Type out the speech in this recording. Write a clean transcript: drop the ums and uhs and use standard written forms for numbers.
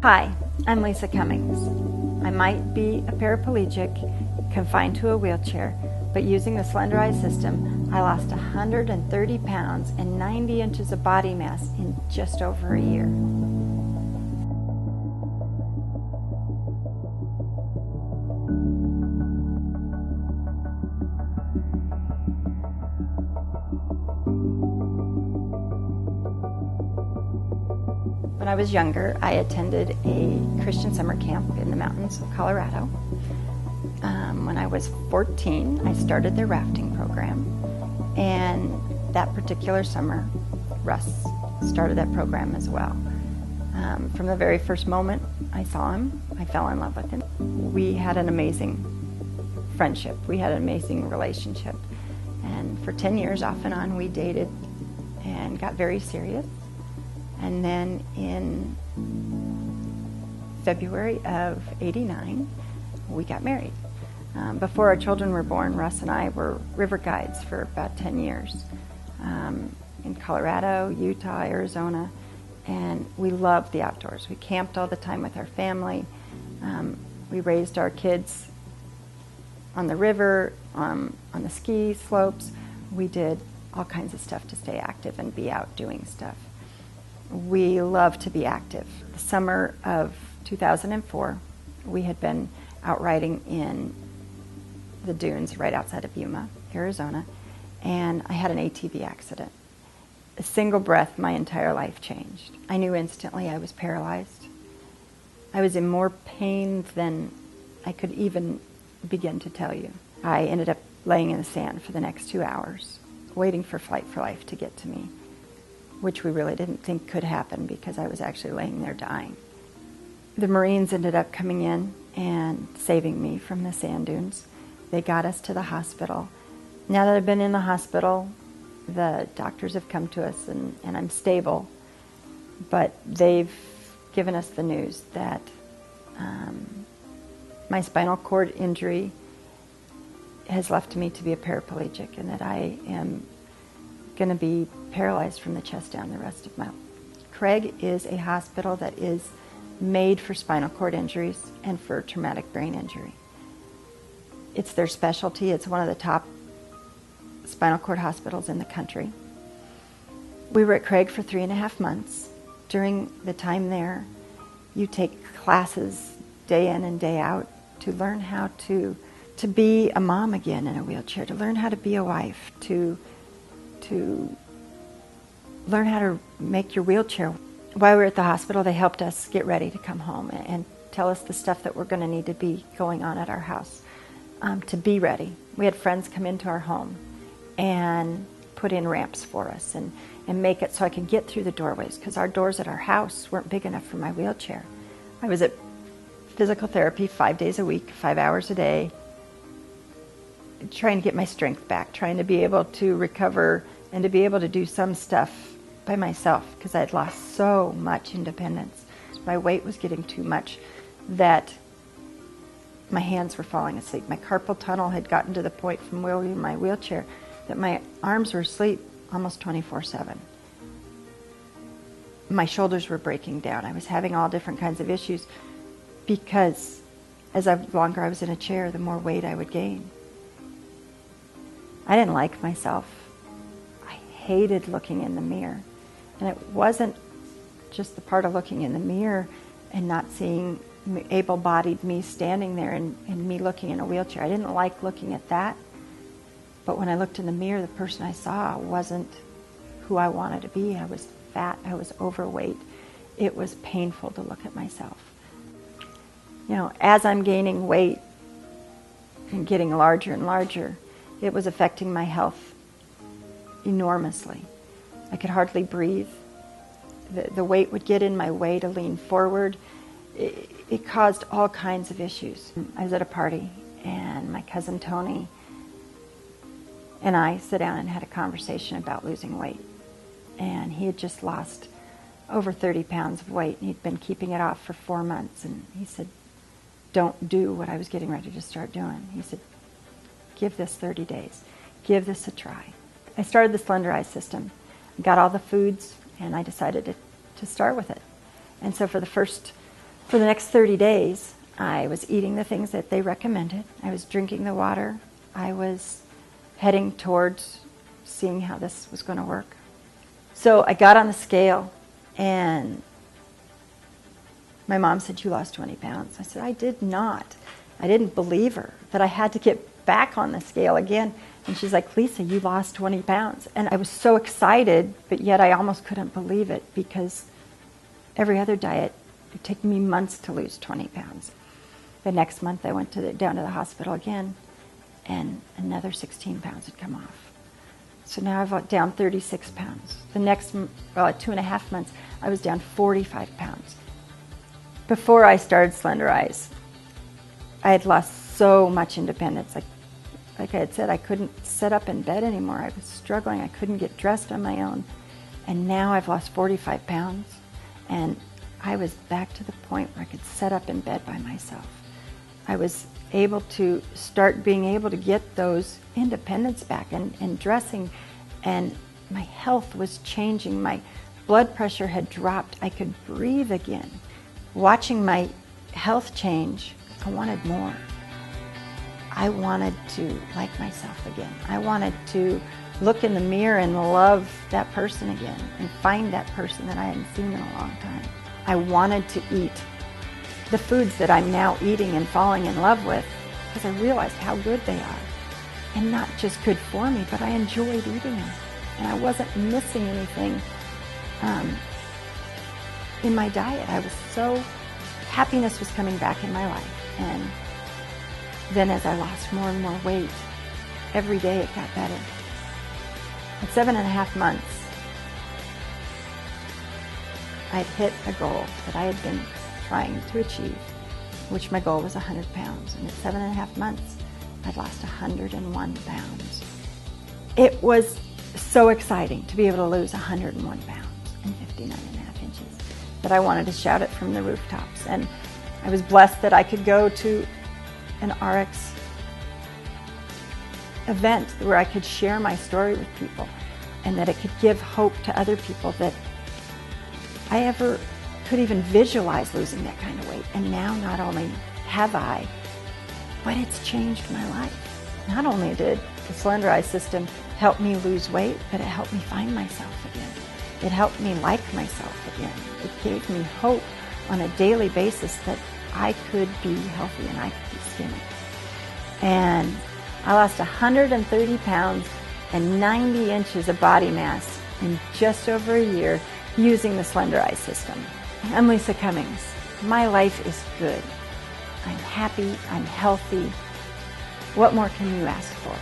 Hi, I'm Lisa Cummings. I might be a paraplegic, confined to a wheelchair, but using the Slenderiiz system, I lost 130 pounds and 90 inches of body mass in just over a year. When I was younger, I attended a Christian summer camp in the mountains of Colorado. When I was 14, I started their rafting program, and that particular summer, Russ started that program as well. From the very first moment I saw him, I fell in love with him. We had an amazing friendship. We had an amazing relationship. And for 10 years, off and on, we dated and got very serious. And then in February of '89, we got married. Before our children were born, Russ and I were river guides for about 10 years in Colorado, Utah, Arizona, and we loved the outdoors. We camped all the time with our family. We raised our kids on the river, on the ski slopes. We did all kinds of stuff to stay active and be out doing stuff. We love to be active. The summer of 2004, we had been out riding in the dunes right outside of Yuma, Arizona, and I had an ATV accident. A single breath, my entire life changed. I knew instantly I was paralyzed. I was in more pain than I could even begin to tell you. I ended up laying in the sand for the next 2 hours, waiting for Flight for Life to get to me, which we really didn't think could happen because I was actually laying there dying. The Marines ended up coming in and saving me from the sand dunes. They got us to the hospital. Now that I've been in the hospital, the doctors have come to us and I'm stable, but they've given us the news that my spinal cord injury has left me to be a paraplegic and that I am going to be paralyzed from the chest down the rest of my life. Craig is a hospital that is made for spinal cord injuries and for traumatic brain injury. It's their specialty. It's one of the top spinal cord hospitals in the country. We were at Craig for 3.5 months. During the time there, you take classes day in and day out to learn how to be a mom again in a wheelchair, to learn how to be a wife, to learn how to make your wheelchair. While we were at the hospital, they helped us get ready to come home and tell us the stuff that we're going to need to be going on at our house to be ready. We had friends come into our home and put in ramps for us and make it so I could get through the doorways because our doors at our house weren't big enough for my wheelchair. I was at physical therapy 5 days a week, 5 hours a day, trying to get my strength back, trying to be able to recover and to be able to do some stuff by myself because I had lost so much independence. My weight was getting too much that my hands were falling asleep. My carpal tunnel had gotten to the point from wielding my wheelchair that my arms were asleep almost 24/7. My shoulders were breaking down. I was having all different kinds of issues because the longer I was in a chair, the more weight I would gain. I didn't like myself. I hated looking in the mirror. And it wasn't just the part of looking in the mirror and not seeing able-bodied me standing there and me looking in a wheelchair. I didn't like looking at that. But when I looked in the mirror, the person I saw wasn't who I wanted to be. I was fat. I was overweight. It was painful to look at myself. You know, as I'm gaining weight and getting larger and larger, it was affecting my health enormously. I could hardly breathe. The weight would get in my way to lean forward. It caused all kinds of issues. I was at a party and my cousin Tony and I sat down and had a conversation about losing weight. And he had just lost over 30 pounds of weight and he'd been keeping it off for 4 months. And he said, don't do what I was getting ready to start doing. He said, give this 30 days. Give this a try. I started the Slenderiiz system. Got all the foods and I decided to start with it. And so for the first For the next 30 days, I was eating the things that they recommended. I was drinking the water. I was heading towards seeing how this was going to work. So I got on the scale, and my mom said, "You lost 20 pounds." I said, "I did not." I didn't believe her, that I had to get back on the scale again. And she's like, "Lisa, you lost 20 pounds. And I was so excited, but yet I almost couldn't believe it, because every other diet, it took me months to lose 20 pounds. The next month I went down to the hospital again, and another 16 pounds had come off. So now I've down 36 pounds. The next 2.5 months, I was down 45 pounds. Before I started Slenderiiz, I had lost so much independence. Like I had said, I couldn't sit up in bed anymore. I was struggling. I couldn't get dressed on my own. And now I've lost 45 pounds, and I was back to the point where I could sit up in bed by myself. I was able to start being able to get those independence back and dressing, and my health was changing. My blood pressure had dropped. I could breathe again. Watching my health change, I wanted more. I wanted to like myself again. I wanted to look in the mirror and love that person again and find that person that I hadn't seen in a long time. I wanted to eat the foods that I'm now eating and falling in love with, because I realized how good they are. And not just good for me, but I enjoyed eating them. And I wasn't missing anything in my diet. I was so, happiness was coming back in my life. And then as I lost more and more weight, every day it got better. At 7.5 months, I'd hit a goal that I had been trying to achieve, which my goal was 100 pounds. And at 7.5 months, I'd lost 101 pounds. It was so exciting to be able to lose 101 pounds and 59.5 inches that I wanted to shout it from the rooftops. And I was blessed that I could go to an Ariix event where I could share my story with people, and that it could give hope to other people that I ever could even visualize losing that kind of weight. And now not only have I, but it's changed my life. Not only did the Slenderiiz system help me lose weight, but it helped me find myself again. It helped me like myself again. It gave me hope on a daily basis that I could be healthy and I could be skinny. And I lost 130 pounds and 90 inches of body mass in just over a year using the Slenderiiz system. I'm Lisa Cummings. My life is good. I'm happy, I'm healthy. What more can you ask for?